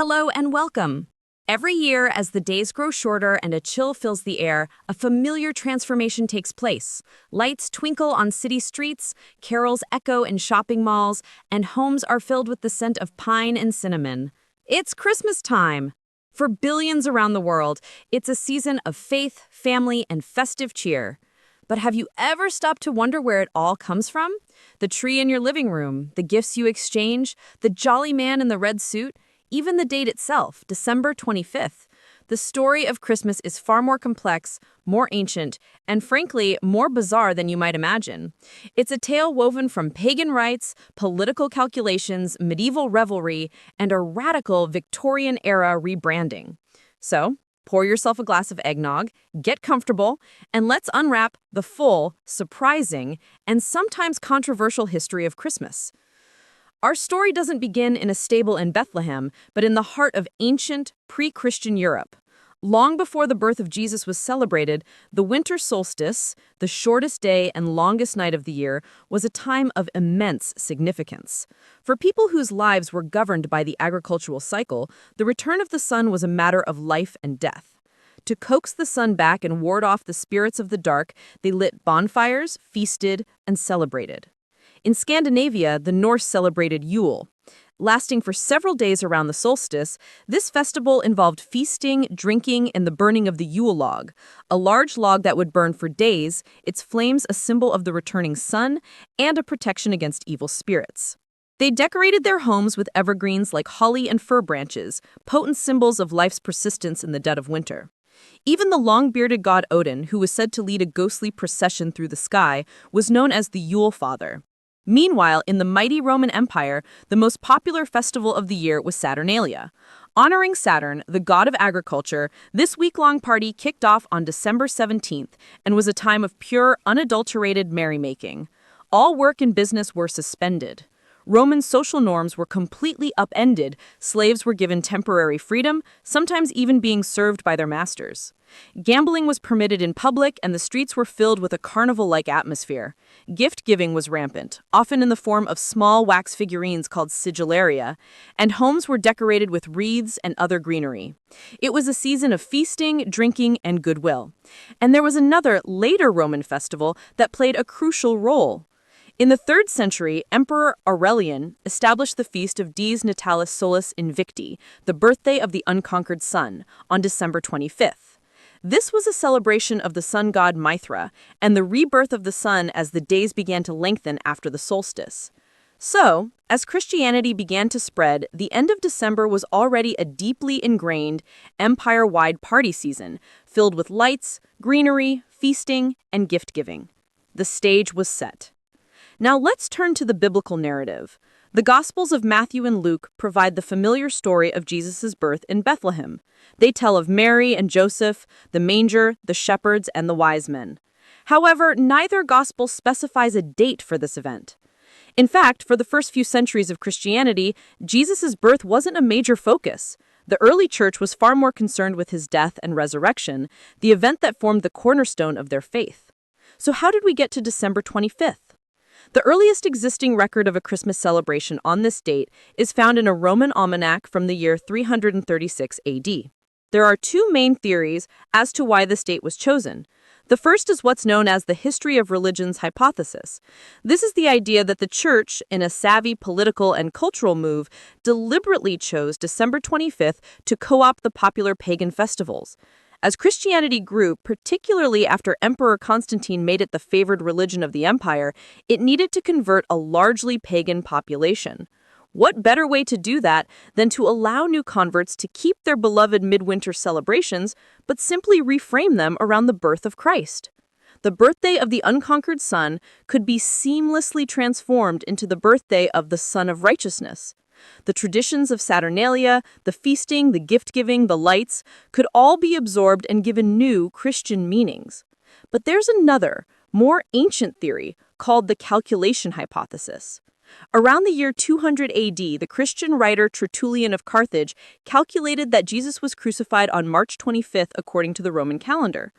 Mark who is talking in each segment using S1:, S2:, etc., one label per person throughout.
S1: Hello and welcome. Every year, as the days grow shorter and a chill fills the air, a familiar transformation takes place. Lights twinkle on city streets, carols echo in shopping malls, and homes are filled with the scent of pine and cinnamon. It's Christmas time. For billions around the world, it's a season of faith, family, and festive cheer. But have you ever stopped to wonder where it all comes from? The tree in your living room, the gifts you exchange, the jolly man in the red suit, even the date itself, December 25th. The story of Christmas is far more complex, more ancient, and frankly, more bizarre than you might imagine. It's a tale woven from pagan rites, political calculations, medieval revelry, and a radical Victorian-era rebranding. So, pour yourself a glass of eggnog, get comfortable, and let's unwrap the full, surprising, and sometimes controversial history of Christmas. Our story doesn't begin in a stable in Bethlehem, but in the heart of ancient, pre-Christian Europe. Long before the birth of Jesus was celebrated, the winter solstice, the shortest day and longest night of the year, was a time of immense significance. For people whose lives were governed by the agricultural cycle, the return of the sun was a matter of life and death. To coax the sun back and ward off the spirits of the dark, they lit bonfires, feasted, and celebrated. In Scandinavia, the Norse celebrated Yule. Lasting for several days around the solstice, this festival involved feasting, drinking, and the burning of the Yule log, a large log that would burn for days, its flames a symbol of the returning sun and a protection against evil spirits. They decorated their homes with evergreens like holly and fir branches, potent symbols of life's persistence in the dead of winter. Even the long-bearded god Odin, who was said to lead a ghostly procession through the sky, was known as the Yule Father. Meanwhile, in the mighty Roman Empire, the most popular festival of the year was Saturnalia. Honoring Saturn, the god of agriculture, this week-long party kicked off on December 17th and was a time of pure, unadulterated merrymaking. All work and business were suspended. Roman social norms were completely upended, slaves were given temporary freedom, sometimes even being served by their masters. Gambling was permitted in public, and the streets were filled with a carnival-like atmosphere. Gift-giving was rampant, often in the form of small wax figurines called sigillaria, and homes were decorated with wreaths and other greenery. It was a season of feasting, drinking, and goodwill. And there was another, later Roman festival that played a crucial role. In the 3rd century, Emperor Aurelian established the feast of Dies Natalis Solis Invicti, the birthday of the unconquered sun, on December 25th. This was a celebration of the sun god Mithra and the rebirth of the sun as the days began to lengthen after the solstice. So, as Christianity began to spread, the end of December was already a deeply ingrained, empire-wide party season, filled with lights, greenery, feasting, and gift-giving. The stage was set. Now let's turn to the biblical narrative. The Gospels of Matthew and Luke provide the familiar story of Jesus' birth in Bethlehem. They tell of Mary and Joseph, the manger, the shepherds, and the wise men. However, neither gospel specifies a date for this event. In fact, for the first few centuries of Christianity, Jesus' birth wasn't a major focus. The early church was far more concerned with his death and resurrection, the event that formed the cornerstone of their faith. So how did we get to December 25th? The earliest existing record of a Christmas celebration on this date is found in a Roman almanac from the year 336 AD. There are two main theories as to why this date was chosen. The first is what's known as the history of religions hypothesis. This is the idea that the church, in a savvy political and cultural move, deliberately chose December 25th to co-opt the popular pagan festivals. As Christianity grew, particularly after Emperor Constantine made it the favored religion of the empire, it needed to convert a largely pagan population. What better way to do that than to allow new converts to keep their beloved midwinter celebrations, but simply reframe them around the birth of Christ? The birthday of the unconquered sun could be seamlessly transformed into the birthday of the Son of Righteousness. The traditions of Saturnalia, the feasting, the gift-giving, the lights, could all be absorbed and given new Christian meanings. But there's another, more ancient theory called the calculation hypothesis. Around the year 200 AD, the Christian writer Tertullian of Carthage calculated that Jesus was crucified on March 25th according to the Roman calendar.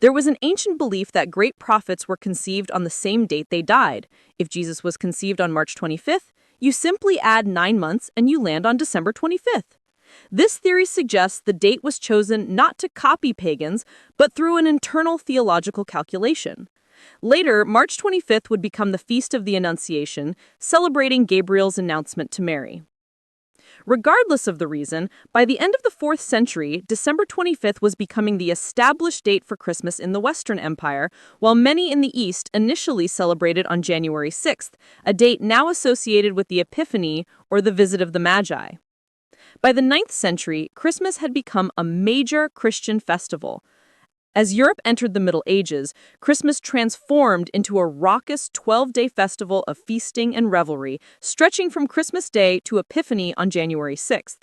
S1: There was an ancient belief that great prophets were conceived on the same date they died. If Jesus was conceived on March 25th, you simply add 9 months and you land on December 25th. This theory suggests the date was chosen not to copy pagans, but through an internal theological calculation. Later, March 25th would become the Feast of the Annunciation, celebrating Gabriel's announcement to Mary. Regardless of the reason, by the end of the 4th century, December 25th was becoming the established date for Christmas in the Western Empire, while many in the East initially celebrated on January 6th, a date now associated with the Epiphany or the visit of the Magi. By the 9th century, Christmas had become a major Christian festival. As Europe entered the Middle Ages, Christmas transformed into a raucous 12-day festival of feasting and revelry, stretching from Christmas Day to Epiphany on January 6th.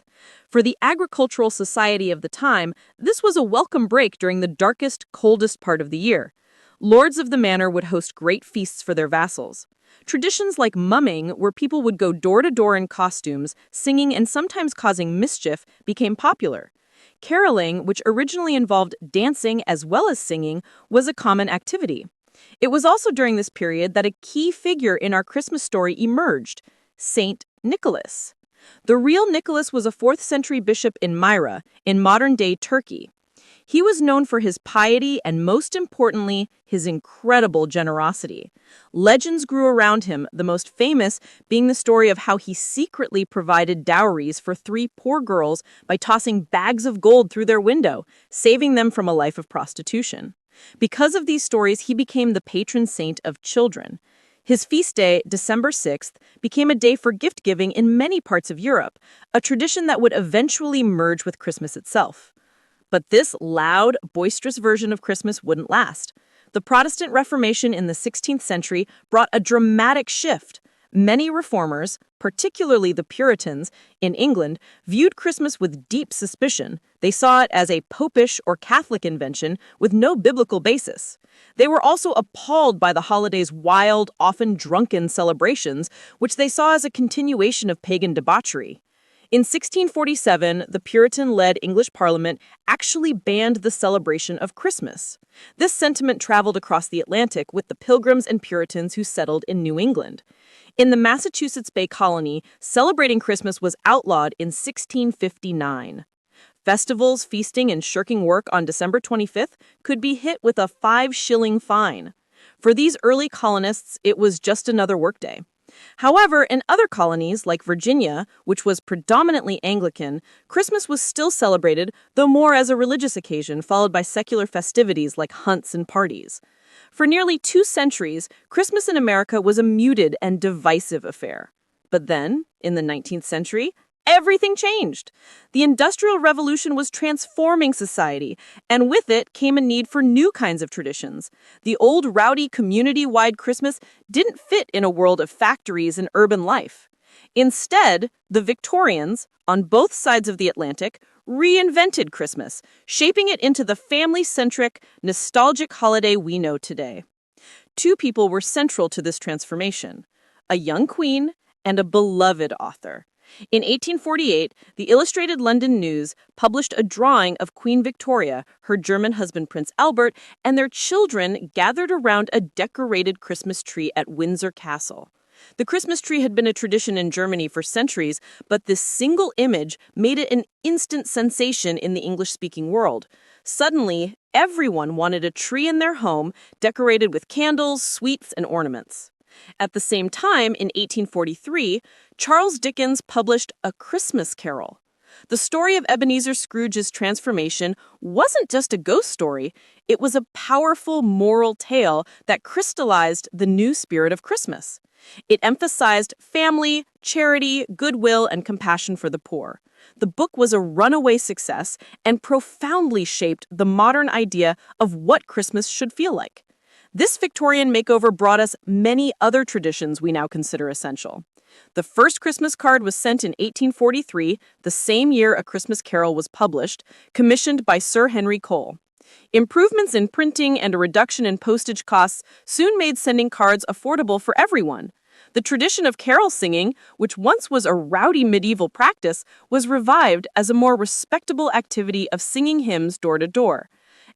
S1: For the agricultural society of the time, this was a welcome break during the darkest, coldest part of the year. Lords of the manor would host great feasts for their vassals. Traditions like mumming, where people would go door to door in costumes, singing and sometimes causing mischief, became popular. Caroling, which originally involved dancing as well as singing, was a common activity. It was also during this period that a key figure in our Christmas story emerged, Saint Nicholas. The real Nicholas was a 4th century bishop in Myra, in modern-day Turkey. He was known for his piety and, most importantly, his incredible generosity. Legends grew around him, the most famous being the story of how he secretly provided dowries for 3 poor girls by tossing bags of gold through their window, saving them from a life of prostitution. Because of these stories, he became the patron saint of children. His feast day, December 6th, became a day for gift-giving in many parts of Europe, a tradition that would eventually merge with Christmas itself. But this loud, boisterous version of Christmas wouldn't last. The Protestant Reformation in the 16th century brought a dramatic shift. Many reformers, particularly the Puritans in England, viewed Christmas with deep suspicion. They saw it as a popish or Catholic invention with no biblical basis. They were also appalled by the holiday's wild, often drunken celebrations, which they saw as a continuation of pagan debauchery. In 1647, the Puritan-led English Parliament actually banned the celebration of Christmas. This sentiment traveled across the Atlantic with the Pilgrims and Puritans who settled in New England. In the Massachusetts Bay Colony, celebrating Christmas was outlawed in 1659. Festivals, feasting, and shirking work on December 25th could be hit with a 5-shilling fine. For these early colonists, it was just another workday. However, in other colonies, like Virginia, which was predominantly Anglican, Christmas was still celebrated, though more as a religious occasion, followed by secular festivities like hunts and parties. For nearly 2 centuries, Christmas in America was a muted and divisive affair. But then, in the 19th century, everything changed. The Industrial Revolution was transforming society, and with it came a need for new kinds of traditions. The old rowdy community-wide Christmas didn't fit in a world of factories and urban life. Instead, the Victorians, on both sides of the Atlantic, reinvented Christmas, shaping it into the family-centric, nostalgic holiday we know today. 2 people were central to this transformation: a young queen and a beloved author. In 1848, the Illustrated London News published a drawing of Queen Victoria, her German husband Prince Albert, and their children gathered around a decorated Christmas tree at Windsor Castle. The Christmas tree had been a tradition in Germany for centuries, but this single image made it an instant sensation in the English-speaking world. Suddenly, everyone wanted a tree in their home, decorated with candles, sweets, and ornaments. At the same time, in 1843, Charles Dickens published A Christmas Carol. The story of Ebenezer Scrooge's transformation wasn't just a ghost story, it was a powerful moral tale that crystallized the new spirit of Christmas. It emphasized family, charity, goodwill, and compassion for the poor. The book was a runaway success and profoundly shaped the modern idea of what Christmas should feel like. This Victorian makeover brought us many other traditions we now consider essential. The first Christmas card was sent in 1843, the same year A Christmas Carol was published, commissioned by Sir Henry Cole. Improvements in printing and a reduction in postage costs soon made sending cards affordable for everyone. The tradition of carol singing, which once was a rowdy medieval practice, was revived as a more respectable activity of singing hymns door to door.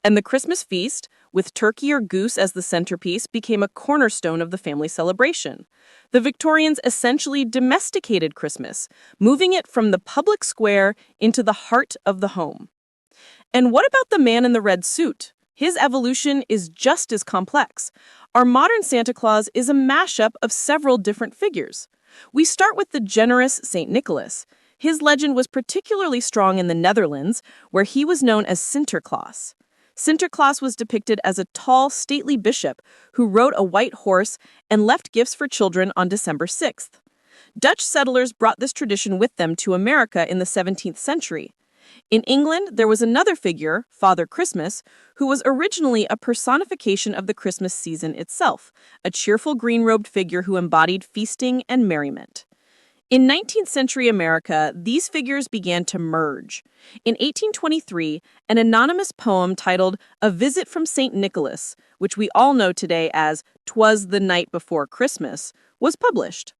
S2: And the Christmas feast, with turkey or goose as the centerpiece, became a cornerstone of the family celebration. The Victorians essentially domesticated Christmas, moving it from the public square into the heart of the home. And what about the man in the red suit? His evolution is just as complex. Our modern Santa Claus is a mashup of several different figures. We start with the generous St. Nicholas. His legend was particularly strong in the Netherlands, where he was known as Sinterklaas. Sinterklaas was depicted as a tall, stately bishop who rode a white horse and left gifts for children on December 6th. Dutch settlers brought this tradition with them to America in the 17th century. In England, there was another figure, Father Christmas, who was originally a personification of the Christmas season itself, a cheerful green-robed figure who embodied feasting and merriment. In 19th century America, these figures began to merge. In 1823, an anonymous poem titled A Visit from St. Nicholas, which we all know today as "'Twas the Night Before Christmas," was published.